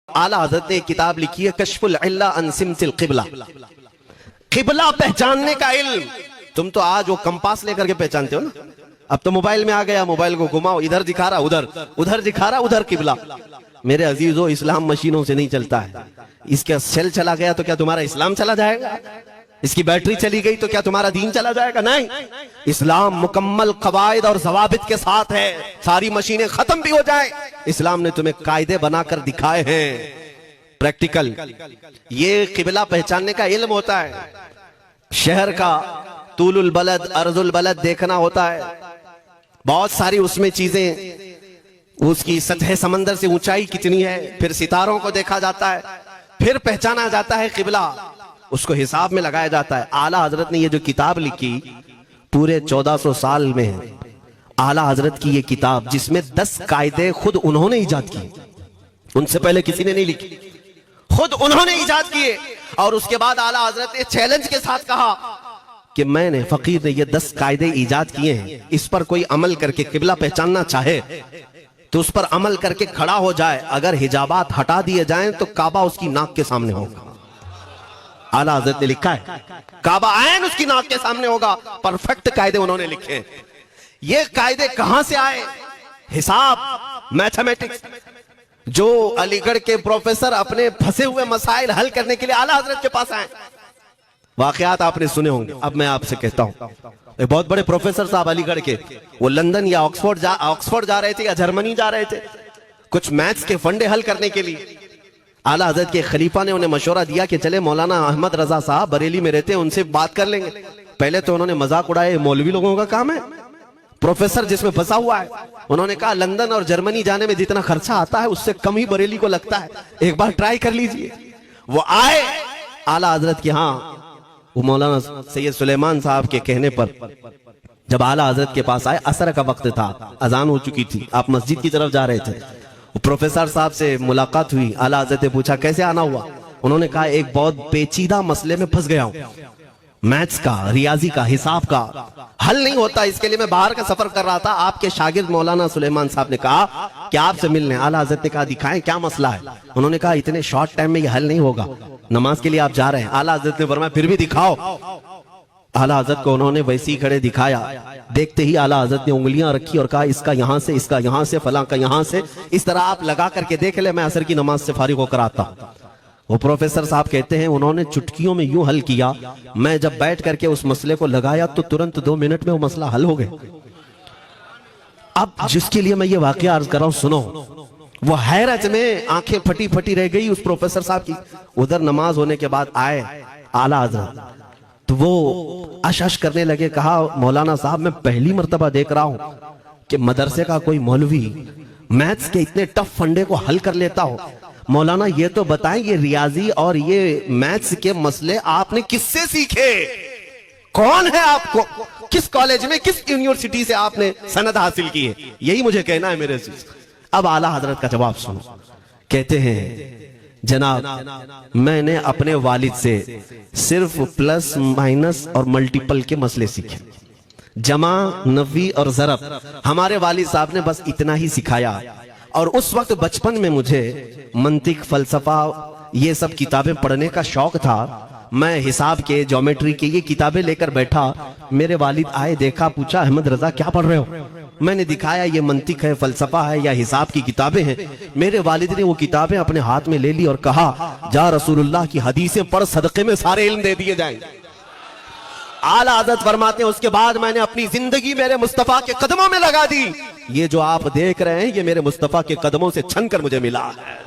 اعلیٰ حضرت نے ایک کتاب لکھی ہے کشف العلہ عن سمت القبلہ، قبلہ پہچاننے کا علم۔ تم تو آج وہ کمپاس لے کر کے پہچانتے ہو نا، اب تو موبائل میں آ گیا، موبائل کو گھماؤ، ادھر دکھا رہا ادھر، ادھر دکھا رہا ادھر قبلہ۔ میرے عزیزو، اسلام مشینوں سے نہیں چلتا ہے۔ اس کا سیل چلا گیا تو کیا تمہارا اسلام چلا جائے گا؟ اس کی بیٹری چلی گئی تو کیا تمہارا دین چلا جائے گا؟ نہیں، اسلام مکمل قواعد اور ضوابط کے ساتھ ہے۔ ساری مشینیں ختم بھی ہو جائیں، اسلام نے تمہیں قاعدے بنا کر دکھائے ہیں، پریکٹیکل۔ یہ قبلہ پہچاننے کا علم ہوتا ہے۔ شہر کا طول البلد عرض البلد دیکھنا ہوتا ہے، بہت ساری اس میں چیزیں، اس کی سطح سمندر سے اونچائی کتنی ہے، پھر ستاروں کو دیکھا جاتا ہے، پھر پہچانا جاتا ہے قبلہ، اس کو حساب میں لگایا جاتا ہے۔ اعلیٰ حضرت نے یہ جو کتاب لکھی پورے 1400 سال میں، اعلیٰ حضرت کی یہ کتاب جس میں 10 قاعدے خود انہوں نے ایجاد کیے، ان سے پہلے کسی نے نہیں لکھی، خود انہوں نے ایجاد کیے۔ اور اس کے بعد اعلیٰ حضرت نے چیلنج کے ساتھ کہا کہ میں نے، فقیر نے یہ 10 قاعدے ایجاد کیے ہیں، اس پر کوئی عمل کر کے قبلہ پہچاننا چاہے تو اس پر عمل کر کے کھڑا ہو جائے، اگر حجابات ہٹا دیے جائیں تو کعبہ اس کی ناک کے سامنے ہوگا۔ اعلیٰ حضرت نے لکھا ہے کعبہ عین اس کی ناک کے سامنے ہوگا۔ پرفیکٹ قاعدے انہوں نے لکھے۔ یہ قاعدے کہاں سے آئے؟ حساب، میتھمیٹکس۔ جو علی گڑھ کے پروفیسر اپنے پھنسے ہوئے مسائل حل کرنے کے لیے اعلیٰ حضرت کے پاس آئے، واقعات آپ نے سنے ہوں گے، اب میں آپ سے کہتا ہوں۔ ایک بہت بڑے پروفیسر صاحب علی گڑھ کے، وہ لندن یا آکسفورڈ جا رہے تھے یا جرمنی جا رہے تھے کچھ میتھس کے فنڈے حل کرنے کے لیے۔ اعلیٰ حضرت کے خلیفہ نے انہیں مشورہ دیا کہ چلے مولانا احمد رضا صاحب بریلی میں رہتے ہیں، ان سے بات کر لیں گے۔ پہلے تو انہوں نے مذاق اڑائے، مولوی لوگوں کا کام ہے، پروفیسر جس میں پھنسا ہوا ہے۔ انہوں نے کہا لندن اور جرمنی جانے میں جتنا خرچہ آتا ہے اس سے کم ہی بریلی کو لگتا ہے، ایک بار ٹرائی کر لیجئے۔ وہ آئے اعلیٰ حضرت کے ہاں، وہ مولانا سید سلیمان صاحب کے کہنے پر جب اعلیٰ حضرت کے پاس آئے، عصر کا وقت تھا، اذان ہو چکی تھی، آپ مسجد کی طرف جا رہے تھے۔ پروفیسر صاحب سے ملاقات ہوئی، اعلیٰ حضرت نے پوچھا کیسے آنا ہوا؟ انہوں نے کہا ایک بہت پیچیدہ مسئلے میں پھنس گیا ہوں، میتھس کا، ریاضی کا، حساب کا حل نہیں ہوتا، اس کے لیے میں باہر کا سفر کر رہا تھا۔ آپ کے شاگرد مولانا سلیمان صاحب نے کہا کہ آپ سے ملنے۔ اعلیٰ حضرت نے کہا دکھائیں کیا مسئلہ ہے؟ انہوں نے کہا اتنے شارٹ ٹائم میں یہ حل نہیں ہوگا، نماز کے لیے آپ جا رہے ہیں۔ اعلیٰ حضرت نے فرمایا پھر بھی دکھاؤ۔ اعلیٰ حضرت کو انہوں نے ویسے ہی کھڑے دکھایا، دیکھتے ہی اعلیٰ حضرت نے انگلیاں رکھی اور کہا اس کا یہاں سے، اس کا یہاں سے، فلاں کا یہاں سے، اس طرح آپ لگا کر کے دیکھ لیں، میں عصر کی نماز سے فارغ ہو کر آتا ہوں۔ وہ پروفیسر صاحب کہتے ہیں انہوں نے چٹکیوں میں یوں حل کیا، میں جب بیٹھ کر کے اس مسئلے کو لگایا تو ترنت 2 منٹ میں وہ مسئلہ حل ہو گیا۔ اب جس کے لیے میں یہ واقعہ عرض کر رہا ہوں سنو، وہ حیرت میں آنکھیں پھٹی پھٹی رہ گئی اس پروفیسر صاحب کی۔ ادھر نماز ہونے کے بعد آئے اعلیٰ حضرت تو وہ اش کرنے لگے، کہا مولانا صاحب میں پہلی مرتبہ دیکھ رہا ہوں کہ مدرسے کا کوئی مولوی میتھس کے اتنے ٹف فنڈے کو حل کر لیتا ہو۔ مولانا یہ تو بتائیں یہ ریاضی اور یہ میتھس کے مسئلے آپ نے کس سے سیکھے؟ کون ہے آپ کو؟ کس کالج میں، کس یونیورسٹی سے آپ نے سند حاصل کی ہے؟ یہی مجھے کہنا ہے میرے عزیز۔ اب اعلیٰ حضرت کا جواب سنو، کہتے ہیں جناب میں نے اپنے والد سے صرف پلس مائنس اور ملٹیپل کے مسئلے سیکھے، جمع، نفی اور ضرب ہمارے والد صاحب نے بس اتنا ہی سکھایا۔ اور اس وقت بچپن میں مجھے منطق، فلسفہ، یہ سب کتابیں پڑھنے کا شوق تھا۔ میں حساب کے، جیومیٹری کے یہ کتابیں لے کر بیٹھا، میرے والد آئے، دیکھا، پوچھا احمد رضا کیا پڑھ رہے ہو؟ میں نے دکھایا یہ منطق ہے، فلسفہ ہے یا حساب کی کتابیں ہیں۔ میرے والد نے وہ کتابیں اپنے ہاتھ میں لے لی اور کہا جا رسول اللہ کی حدیثیں پڑھ، صدقے میں سارے علم دے دیے جائیں۔ اعلیٰ حضرت فرماتے ہیں اس کے بعد میں نے اپنی زندگی میرے مصطفیٰ کے قدموں میں لگا دی۔ یہ جو آپ دیکھ رہے ہیں یہ میرے مصطفیٰ کے قدموں سے چھن کر مجھے ملا ہے۔